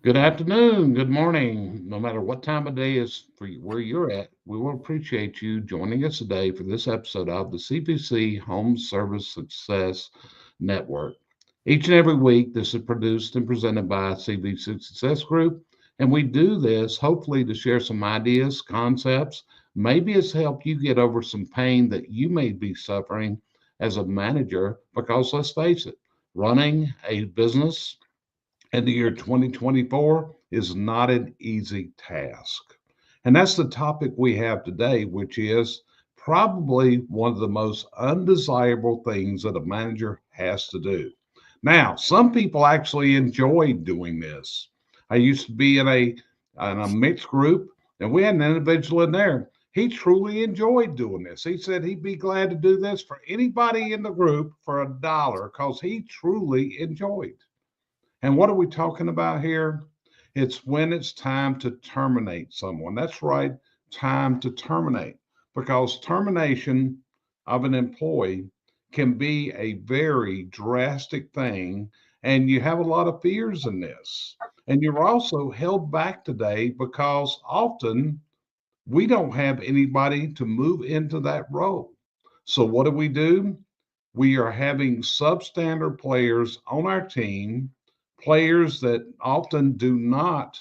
Good afternoon, good morning, no matter what time of day is for where you're at. We will appreciate you joining us today for this episode of the CVC Home Service Success Network. Each and every week, this is produced and presented by CVC Success Group, and we do this hopefully to share some ideas, concepts, maybe it's help you get over some pain that you may be suffering as a manager, because let's face it, running a business in the year 2024 is not an easy task. And that's the topic we have today, which is probably one of the most undesirable things that a manager has to do. Now, some people actually enjoy doing this. I used to be in a mixed group, and we had an individual in there. He truly enjoyed doing this. He said he'd be glad to do this for anybody in the group for $1 because he truly enjoyed. And what are we talking about here? It's when it's time to terminate someone. That's right, time to terminate. Because termination of an employee can be a very drastic thing. And you have a lot of fears in this. And you're also held back today because often we don't have anybody to move into that role. So what do? We are having substandard players on our team, players that often do not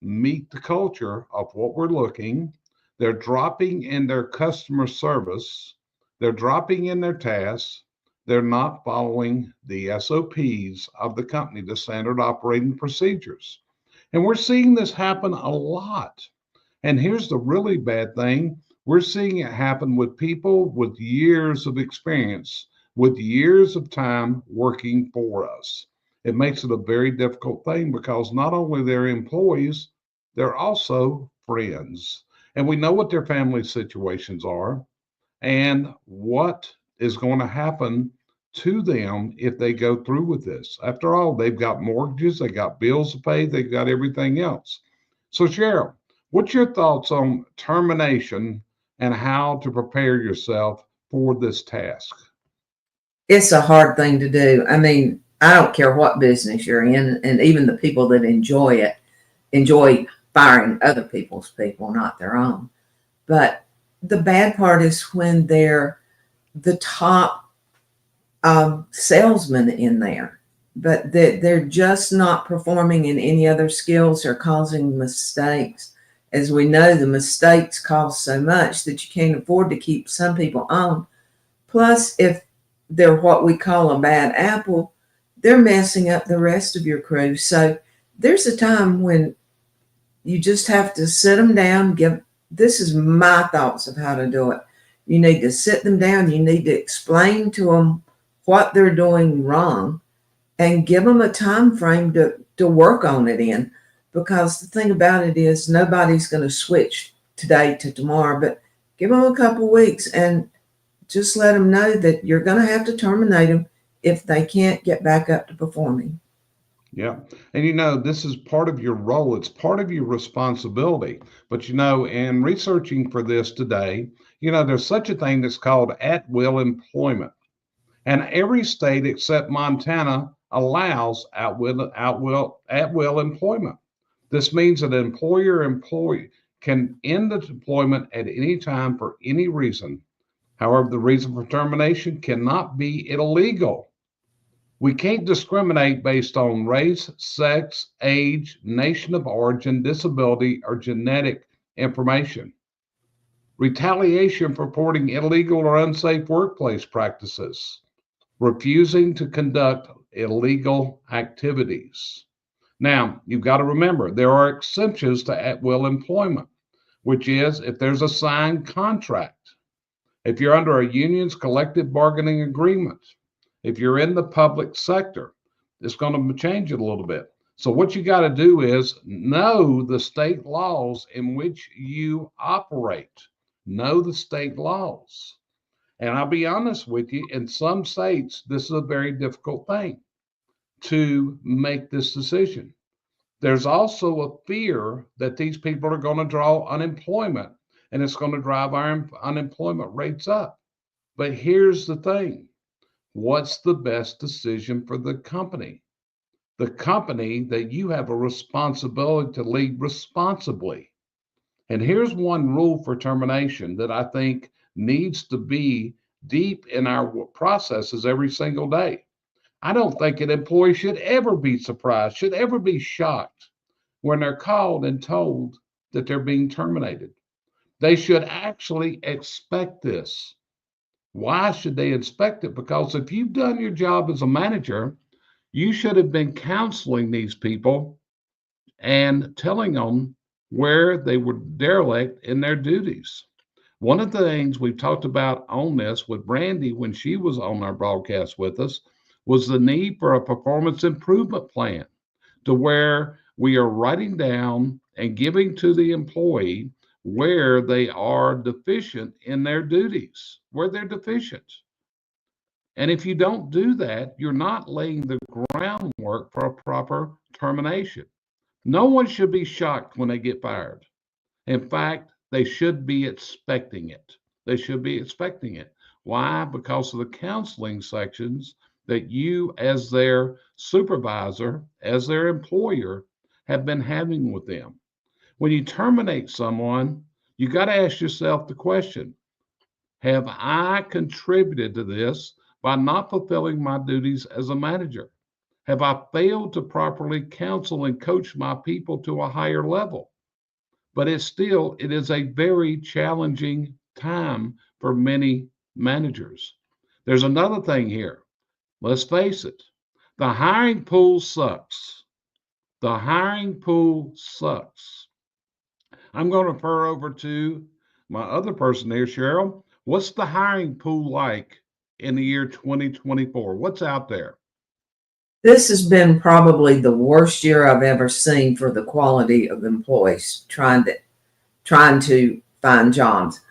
meet the culture of what we're looking. They're dropping in their customer service, they're dropping in their tasks, they're not following the SOPs of the company, the standard operating procedures. And we're seeing this happen a lot. And here's the really bad thing, we're seeing it happen with people with years of experience, with years of time working for us. It makes it a very difficult thing because not only they're employees, they're also friends. And we know what their family situations are and what is going to happen to them if they go through with this. After all, they've got mortgages, they got bills to pay, they've got everything else. So, Cheryl, what's your thoughts on termination and how to prepare yourself for this task? It's a hard thing to do. I mean, I don't care what business you're in, and even the people that enjoy it enjoy firing other people's people, not their own. But the bad part is when they're the top salesman in there, but they're just not performing in any other skills or causing mistakes. As we know, the mistakes cost so much that you can't afford to keep some people on. Plus, if they're what we call a bad apple, they're messing up the rest of your crew. So there's a time when you just have to sit them down. This is my thoughts of how to do it. You need to sit them down. You need to explain to them what they're doing wrong and give them a time frame to work on it in. Because the thing about it is nobody's going to switch today to tomorrow, but give them a couple weeks and just let them know that you're going to have to terminate them if they can't get back up to performing. Yeah. And this is part of your role, it's part of your responsibility. But in researching for this today, there's such a thing that's called at will employment. And every state except Montana allows at will employment. This means that an employer employee can end the employment at any time for any reason. However, the reason for termination cannot be illegal. We can't discriminate based on race, sex, age, nation of origin, disability, or genetic information. Retaliation for reporting illegal or unsafe workplace practices, refusing to conduct illegal activities. Now, you've got to remember there are exceptions to at will employment, which is if there's a signed contract, if you're under a union's collective bargaining agreement, if you're in the public sector, it's going to change it a little bit. So, what you got to do is know the state laws in which you operate, know the state laws. And I'll be honest with you, in some states, this is a very difficult thing to make this decision. There's also a fear that these people are going to draw unemployment and it's going to drive our unemployment rates up. But here's the thing, what's the best decision for the company? the company that you have a responsibility to lead responsibly. And here's one rule for termination that I think needs to be deep in our processes every single day. I don't think an employee should ever be surprised, should ever be shocked when they're called and told that they're being terminated. They should actually expect this. Why should they expect it? Because if you've done your job as a manager, you should have been counseling these people and telling them where they were derelict in their duties. One of the things we've talked about on this with Brandy when she was on our broadcast with us was the need for a performance improvement plan to where we are writing down and giving to the employee where they are deficient in their duties, where they're deficient. And if you don't do that, you're not laying the groundwork for a proper termination. No one should be shocked when they get fired. In fact, they should be expecting it. They should be expecting it. Why? Because of the counseling sections that you, as their supervisor, as their employer, have been having with them. When you terminate someone, you got to ask yourself the question, have I contributed to this by not fulfilling my duties as a manager? Have I failed to properly counsel and coach my people to a higher level? But it is a very challenging time for many managers. There's another thing here. Let's face it. The hiring pool sucks. The hiring pool sucks. I'm going to refer over to my other person here, Cheryl. What's the hiring pool like in the year 2024? What's out there? This has been probably the worst year I've ever seen for the quality of employees trying to find jobs.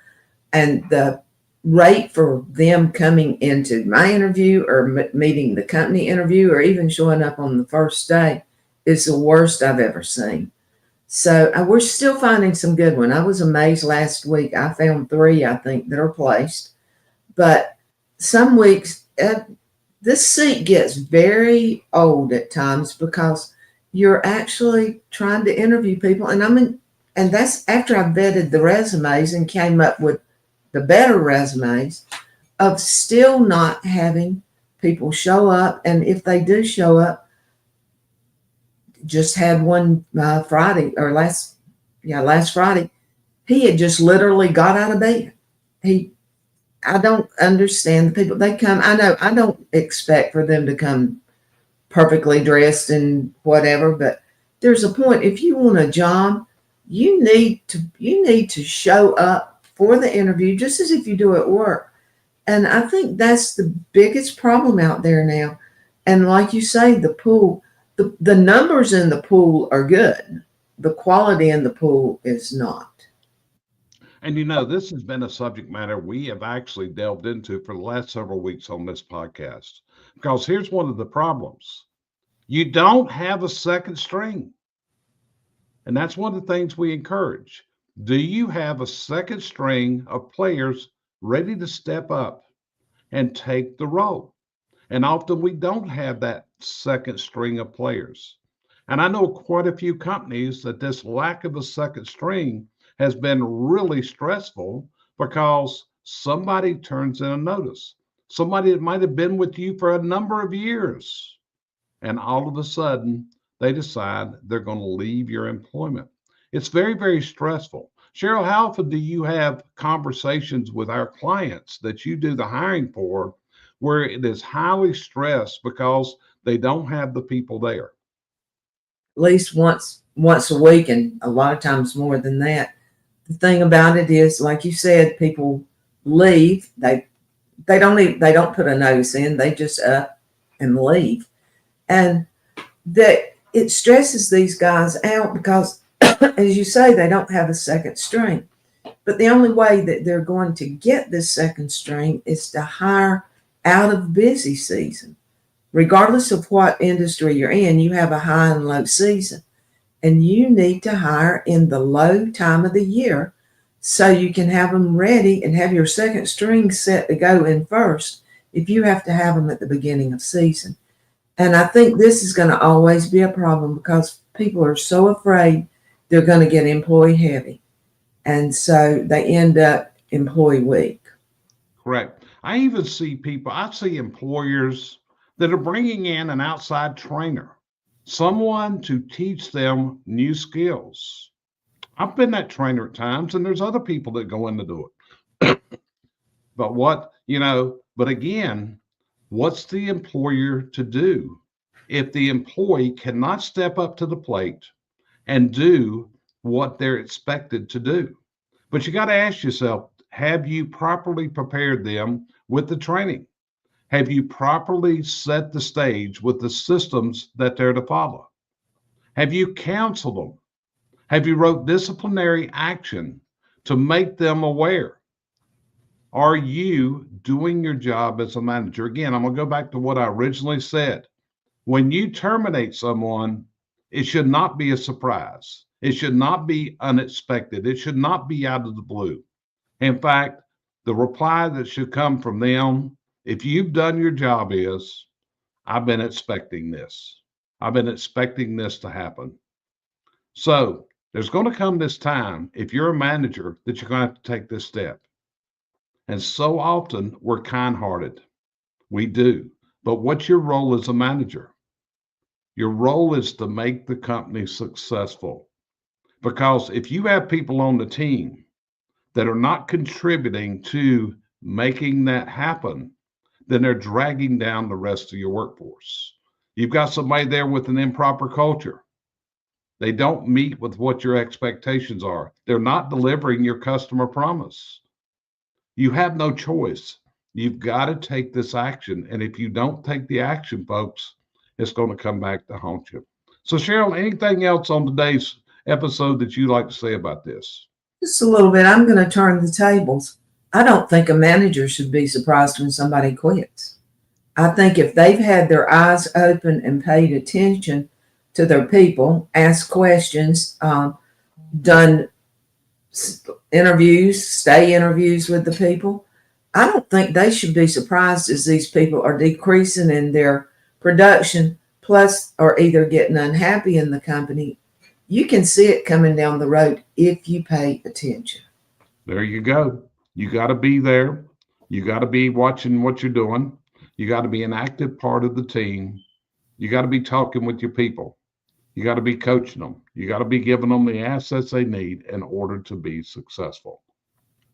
And the rate for them coming into my interview or meeting the company interview or even showing up on the first day is the worst I've ever seen. So we're still finding some good ones. I was amazed last week. I found 3, I think, that are placed. But some weeks, this seat gets very old at times because you're actually trying to interview people. And that's after I vetted the resumes and came up with the better resumes of still not having people show up. And if they do show up, just had one Friday or last Friday, he had just literally got out of bed. I don't understand the people. They come, I know I don't expect for them to come perfectly dressed and whatever, but there's a point. If you want a job, you need to show up for the interview just as if you do at work. And I think that's the biggest problem out there now. And like you say, the pool, the numbers in the pool are good. The quality in the pool is not. And this has been a subject matter we have actually delved into for the last several weeks on this podcast. Because here's one of the problems. You don't have a second string. And that's one of the things we encourage. Do you have a second string of players ready to step up and take the role? And often we don't have that second string of players. And I know quite a few companies that this lack of a second string has been really stressful because somebody turns in a notice. Somebody that might have been with you for a number of years. And all of a sudden, they decide they're going to leave your employment. It's very, very stressful. Cheryl, how often do you have conversations with our clients that you do the hiring for where it is highly stressed because they don't have the people there? At least once a week, and a lot of times more than that. The thing about it is, like you said, people leave. They don't put a notice in. They just up and leave, and that it stresses these guys out because, as you say, they don't have a second string. But the only way that they're going to get this second string is to hire out of busy season. Regardless of what industry you're in, you have a high and low season. And you need to hire in the low time of the year so you can have them ready and have your second string set to go in first if you have to have them at the beginning of season. And I think this is going to always be a problem because people are so afraid they're going to get employee heavy. And so they end up employee weak. Correct. I see employers that are bringing in an outside trainer, someone to teach them new skills. I've been that trainer at times, and there's other people that go in to do it. But but again, what's the employer to do if the employee cannot step up to the plate and do what they're expected to do? But you got to ask yourself, have you properly prepared them with the training? Have you properly set the stage with the systems that they're to follow? Have you counseled them? Have you wrote disciplinary action to make them aware? Are you doing your job as a manager? Again, I'm going to go back to what I originally said. When you terminate someone, it should not be a surprise. It should not be unexpected. It should not be out of the blue. In fact, the reply that should come from them, if you've done your job, is, I've been expecting this. I've been expecting this to happen. So there's going to come this time, if you're a manager, that you're going to have to take this step. And so often we're kind hearted. We do. But what's your role as a manager? Your role is to make the company successful. Because if you have people on the team that are not contributing to making that happen, then they're dragging down the rest of your workforce. You've got somebody there with an improper culture. They don't meet with what your expectations are. They're not delivering your customer promise. You have no choice. You've got to take this action. And if you don't take the action, folks, it's going to come back to haunt you. So, Cheryl, anything else on today's episode that you'd like to say about this? Just a little bit. I'm going to turn the tables. I don't think a manager should be surprised when somebody quits. I think if they've had their eyes open and paid attention to their people, asked questions, done interviews, stay interviews with the people, I don't think they should be surprised as these people are decreasing in their production, plus are either getting unhappy in the company. You can see it coming down the road if you pay attention. There you go. You got to be there. You got to be watching what you're doing. You got to be an active part of the team. You got to be talking with your people. You got to be coaching them. You got to be giving them the assets they need in order to be successful.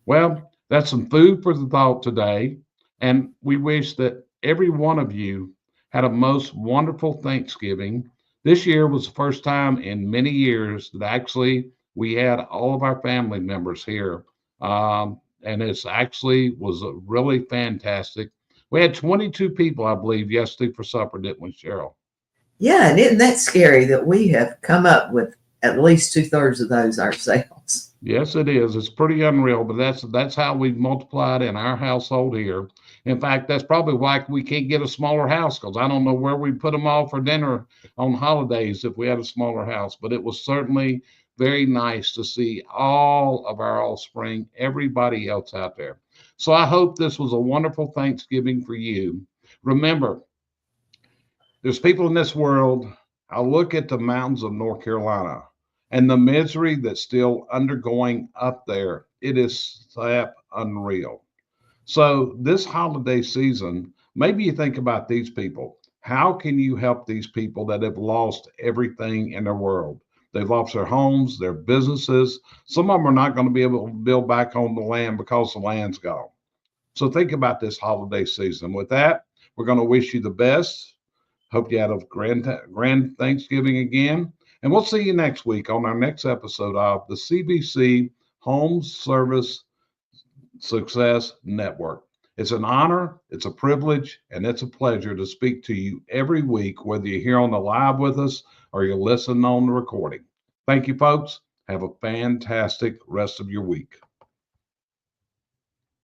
Well, that's some food for the thought today. And we wish that every one of you had a most wonderful Thanksgiving. This year was the first time in many years that actually we had all of our family members here. And it's actually was a really fantastic. We had 22 people, I believe, yesterday for supper, didn't we, Cheryl? Yeah, and isn't that scary that we have come up with at least two-thirds of those ourselves? Yes, it is. It's pretty unreal, but that's how we've multiplied in our household here. In fact, that's probably why we can't get a smaller house, because I don't know where we'd put them all for dinner on holidays if we had a smaller house. But it was certainly very nice to see all of our offspring, everybody else out there. So I hope this was a wonderful Thanksgiving for you. Remember, there's people in this world. I look at the mountains of North Carolina and the misery that's still undergoing up there. It is that unreal. So this holiday season, maybe you think about these people. How can you help these people that have lost everything in their world? They've lost their homes, their businesses. Some of them are not going to be able to build back on the land because the land's gone. So think about this holiday season. With that, we're going to wish you the best. Hope you had a grand Thanksgiving again. And we'll see you next week on our next episode of the CVC Home Service Success Network. It's an honor, it's a privilege, and it's a pleasure to speak to you every week, whether you're here on the live with us or you're listening on the recording. Thank you, folks. Have a fantastic rest of your week.